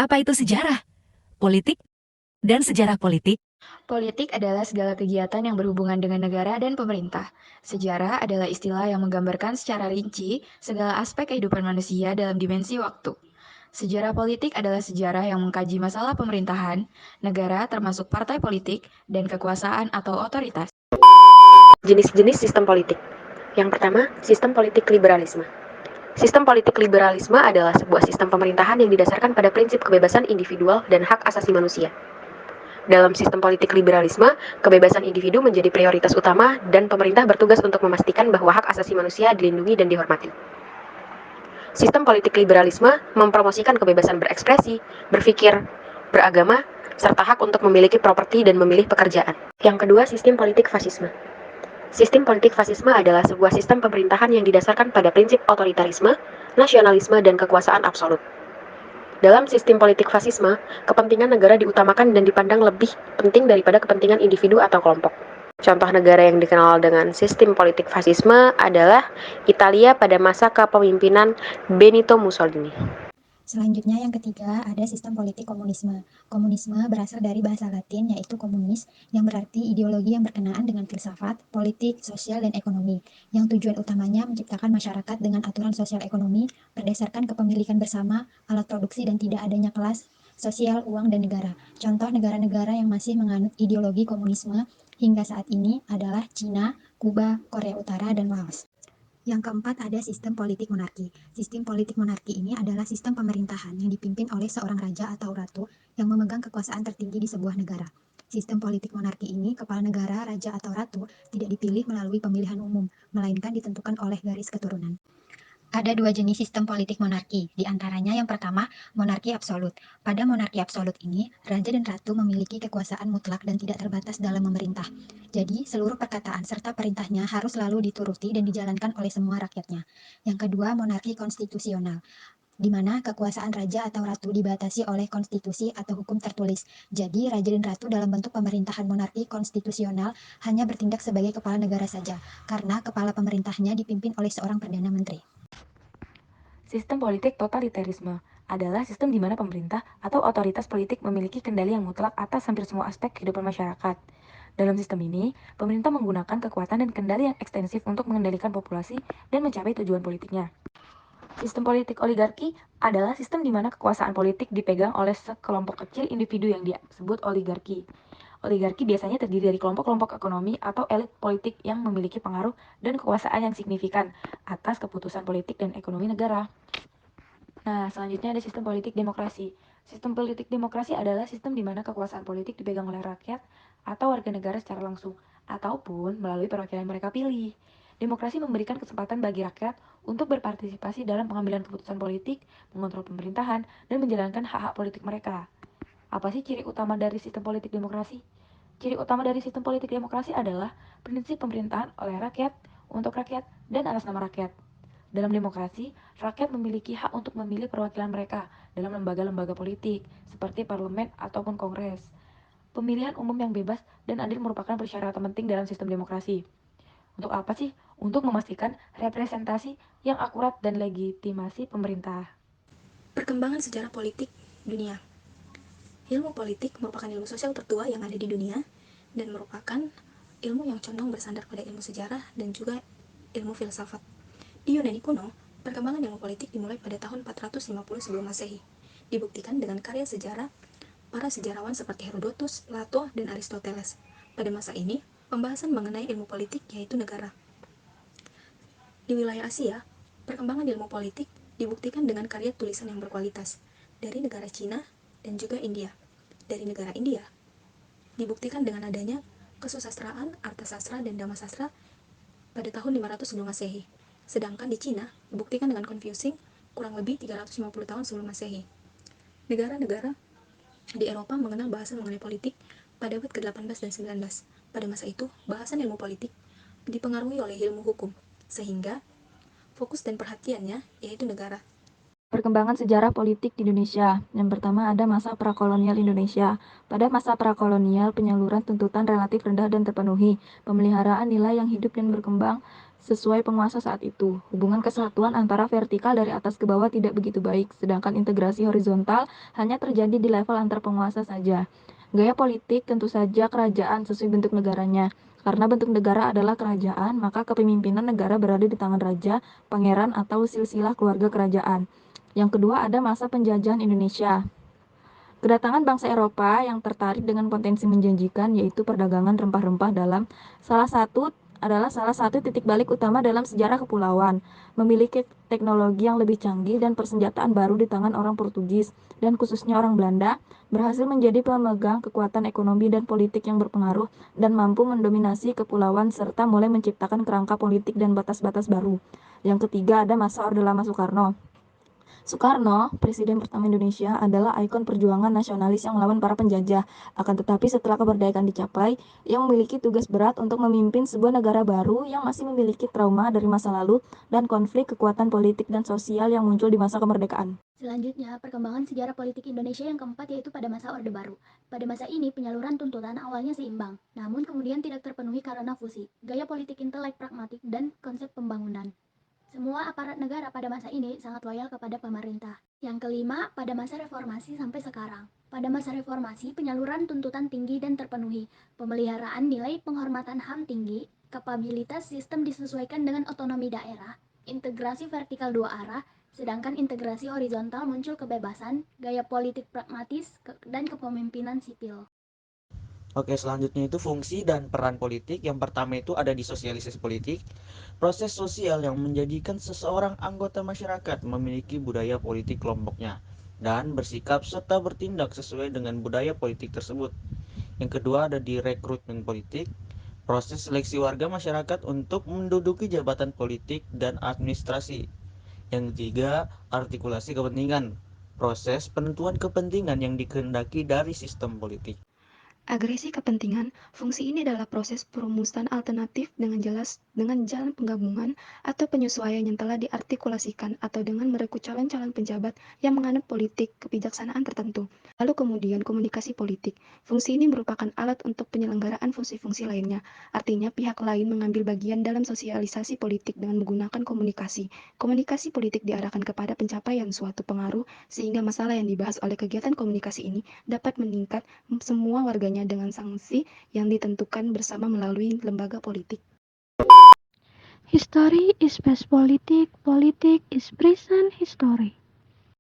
Apa itu sejarah, politik, dan sejarah politik? Politik adalah segala kegiatan yang berhubungan dengan negara dan pemerintah. Sejarah adalah istilah yang menggambarkan secara rinci segala aspek kehidupan manusia dalam dimensi waktu. Sejarah politik adalah sejarah yang mengkaji masalah pemerintahan, negara termasuk partai politik, dan kekuasaan atau otoritas. Jenis-jenis sistem politik. Yang pertama, sistem politik liberalisme. Sistem politik liberalisme adalah sebuah sistem pemerintahan yang didasarkan pada prinsip kebebasan individual dan hak asasi manusia. Dalam sistem politik liberalisme, kebebasan individu menjadi prioritas utama dan pemerintah bertugas untuk memastikan bahwa hak asasi manusia dilindungi dan dihormati. Sistem politik liberalisme mempromosikan kebebasan berekspresi, berpikir, beragama, serta hak untuk memiliki properti dan memilih pekerjaan. Yang kedua, sistem politik fasisme. Sistem politik fasisme adalah sebuah sistem pemerintahan yang didasarkan pada prinsip otoritarisme, nasionalisme, dan kekuasaan absolut. Dalam sistem politik fasisme, kepentingan negara diutamakan dan dipandang lebih penting daripada kepentingan individu atau kelompok. Contoh negara yang dikenal dengan sistem politik fasisme adalah Italia pada masa kepemimpinan Benito Mussolini. Selanjutnya yang ketiga ada sistem politik komunisme. Komunisme berasal dari bahasa Latin yaitu komunis yang berarti ideologi yang berkenaan dengan filsafat, politik, sosial, dan ekonomi yang tujuan utamanya menciptakan masyarakat dengan aturan sosial ekonomi berdasarkan kepemilikan bersama, alat produksi, dan tidak adanya kelas sosial, uang, dan negara. Contoh negara-negara yang masih menganut ideologi komunisme hingga saat ini adalah Cina, Kuba, Korea Utara, dan Laos. Yang keempat ada sistem politik monarki. Sistem politik monarki ini adalah sistem pemerintahan yang dipimpin oleh seorang raja atau ratu yang memegang kekuasaan tertinggi di sebuah negara. Sistem politik monarki ini, kepala negara, raja atau ratu tidak dipilih melalui pemilihan umum, melainkan ditentukan oleh garis keturunan. Ada dua jenis sistem politik monarki, di antaranya yang pertama, monarki absolut. Pada monarki absolut ini, raja dan ratu memiliki kekuasaan mutlak dan tidak terbatas dalam memerintah. Jadi, seluruh perkataan serta perintahnya harus selalu dituruti dan dijalankan oleh semua rakyatnya. Yang kedua, monarki konstitusional, di mana kekuasaan raja atau ratu dibatasi oleh konstitusi atau hukum tertulis. Jadi, raja dan ratu dalam bentuk pemerintahan monarki konstitusional hanya bertindak sebagai kepala negara saja, karena kepala pemerintahnya dipimpin oleh seorang perdana menteri. Sistem politik totalitarisme adalah sistem di mana pemerintah atau otoritas politik memiliki kendali yang mutlak atas hampir semua aspek kehidupan masyarakat. Dalam sistem ini, pemerintah menggunakan kekuatan dan kendali yang ekstensif untuk mengendalikan populasi dan mencapai tujuan politiknya. Sistem politik oligarki adalah sistem di mana kekuasaan politik dipegang oleh sekelompok kecil individu yang disebut oligarki. Oligarki biasanya terdiri dari kelompok-kelompok ekonomi atau elit politik yang memiliki pengaruh dan kekuasaan yang signifikan atas keputusan politik dan ekonomi negara. Nah, selanjutnya ada sistem politik demokrasi. Sistem politik demokrasi adalah sistem di mana kekuasaan politik dipegang oleh rakyat atau warga negara secara langsung, ataupun melalui perwakilan mereka pilih. Demokrasi memberikan kesempatan bagi rakyat untuk berpartisipasi dalam pengambilan keputusan politik, mengontrol pemerintahan, dan menjalankan hak-hak politik mereka. Apa sih ciri utama dari sistem politik demokrasi? Ciri utama dari sistem politik demokrasi adalah prinsip pemerintahan oleh rakyat, untuk rakyat, dan atas nama rakyat. Dalam demokrasi, rakyat memiliki hak untuk memilih perwakilan mereka dalam lembaga-lembaga politik, seperti parlemen ataupun kongres. Pemilihan umum yang bebas dan adil merupakan persyaratan penting dalam sistem demokrasi. Untuk apa sih? Untuk memastikan representasi yang akurat dan legitimasi pemerintah. Perkembangan sejarah politik dunia. Ilmu politik merupakan ilmu sosial tertua yang ada di dunia dan merupakan ilmu yang condong bersandar pada ilmu sejarah dan juga ilmu filsafat. Di Yunani kuno, perkembangan ilmu politik dimulai pada tahun 450 sebelum Masehi. Dibuktikan dengan karya sejarah para sejarawan seperti Herodotus, Plato, dan Aristoteles. Pada masa ini, pembahasan mengenai ilmu politik yaitu negara. Di wilayah Asia, perkembangan ilmu politik dibuktikan dengan karya tulisan yang berkualitas dari negara Cina dan juga India. Dari negara India, dibuktikan dengan adanya kesusastraan, artasastra, dan damasastra pada tahun 500 sebelum Masehi. Sedangkan di Cina, dibuktikan dengan Confucius kurang lebih 350 tahun sebelum Masehi. Negara-negara di Eropa mengenal bahasan mengenai politik pada abad ke-18 dan 19. Pada masa itu, bahasan ilmu politik dipengaruhi oleh ilmu hukum, sehingga fokus dan perhatiannya yaitu negara. Perkembangan sejarah politik di Indonesia. Yang pertama ada masa prakolonial Indonesia. Pada masa prakolonial, penyaluran tuntutan relatif rendah dan terpenuhi. Pemeliharaan nilai yang hidup dan berkembang sesuai penguasa saat itu. Hubungan kesatuan antara vertikal dari atas ke bawah tidak begitu baik, sedangkan integrasi horizontal hanya terjadi di level antar penguasa saja. Gaya politik tentu saja kerajaan sesuai bentuk negaranya. Karena bentuk negara adalah kerajaan, maka kepemimpinan negara berada di tangan raja, pangeran, atau silsilah keluarga kerajaan. Yang kedua ada masa penjajahan Indonesia. Kedatangan bangsa Eropa yang tertarik dengan potensi menjanjikan yaitu perdagangan rempah-rempah salah satu titik balik utama dalam sejarah kepulauan, memiliki teknologi yang lebih canggih dan persenjataan baru di tangan orang Portugis dan khususnya orang Belanda, berhasil menjadi pemegang kekuatan ekonomi dan politik yang berpengaruh dan mampu mendominasi kepulauan serta mulai menciptakan kerangka politik dan batas-batas baru. Yang ketiga ada masa Orde Lama Soekarno. Soekarno, Presiden pertama Indonesia, adalah ikon perjuangan nasionalis yang melawan para penjajah. Akan tetapi setelah kemerdekaan dicapai, ia memiliki tugas berat untuk memimpin sebuah negara baru yang masih memiliki trauma dari masa lalu dan konflik kekuatan politik dan sosial yang muncul di masa kemerdekaan. Selanjutnya, perkembangan sejarah politik Indonesia yang keempat yaitu pada masa Orde Baru. Pada masa ini, penyaluran tuntutan awalnya seimbang, namun kemudian tidak terpenuhi karena fusi, gaya politik intelek pragmatik, dan konsep pembangunan. Semua aparat negara pada masa ini sangat loyal kepada pemerintah. Yang kelima, pada masa reformasi sampai sekarang. Pada masa reformasi, penyaluran tuntutan tinggi dan terpenuhi, pemeliharaan nilai penghormatan HAM tinggi, kapabilitas sistem disesuaikan dengan otonomi daerah, integrasi vertikal dua arah, sedangkan integrasi horizontal muncul kebebasan, gaya politik pragmatis, dan kepemimpinan sipil. Oke, selanjutnya itu fungsi dan peran politik. Yang pertama itu ada di sosialisasi politik, proses sosial yang menjadikan seseorang anggota masyarakat memiliki budaya politik kelompoknya dan bersikap serta bertindak sesuai dengan budaya politik tersebut. Yang kedua ada di rekrutmen politik, proses seleksi warga masyarakat untuk menduduki jabatan politik dan administrasi. Yang ketiga, artikulasi kepentingan, proses penentuan kepentingan yang dikehendaki dari sistem politik. Agresi kepentingan, fungsi ini adalah proses perumusan alternatif dengan jalan penggabungan atau penyesuaian yang telah diartikulasikan atau dengan merekrut calon-calon penjabat yang menganut politik kebijaksanaan tertentu. Lalu kemudian komunikasi politik. Fungsi ini merupakan alat untuk penyelenggaraan fungsi-fungsi lainnya. Artinya pihak lain mengambil bagian dalam sosialisasi politik dengan menggunakan komunikasi. Komunikasi politik diarahkan kepada pencapaian suatu pengaruh sehingga masalah yang dibahas oleh kegiatan komunikasi ini dapat meningkat semua warganya dengan sanksi yang ditentukan bersama melalui lembaga politik. History is past politics, politics is present history.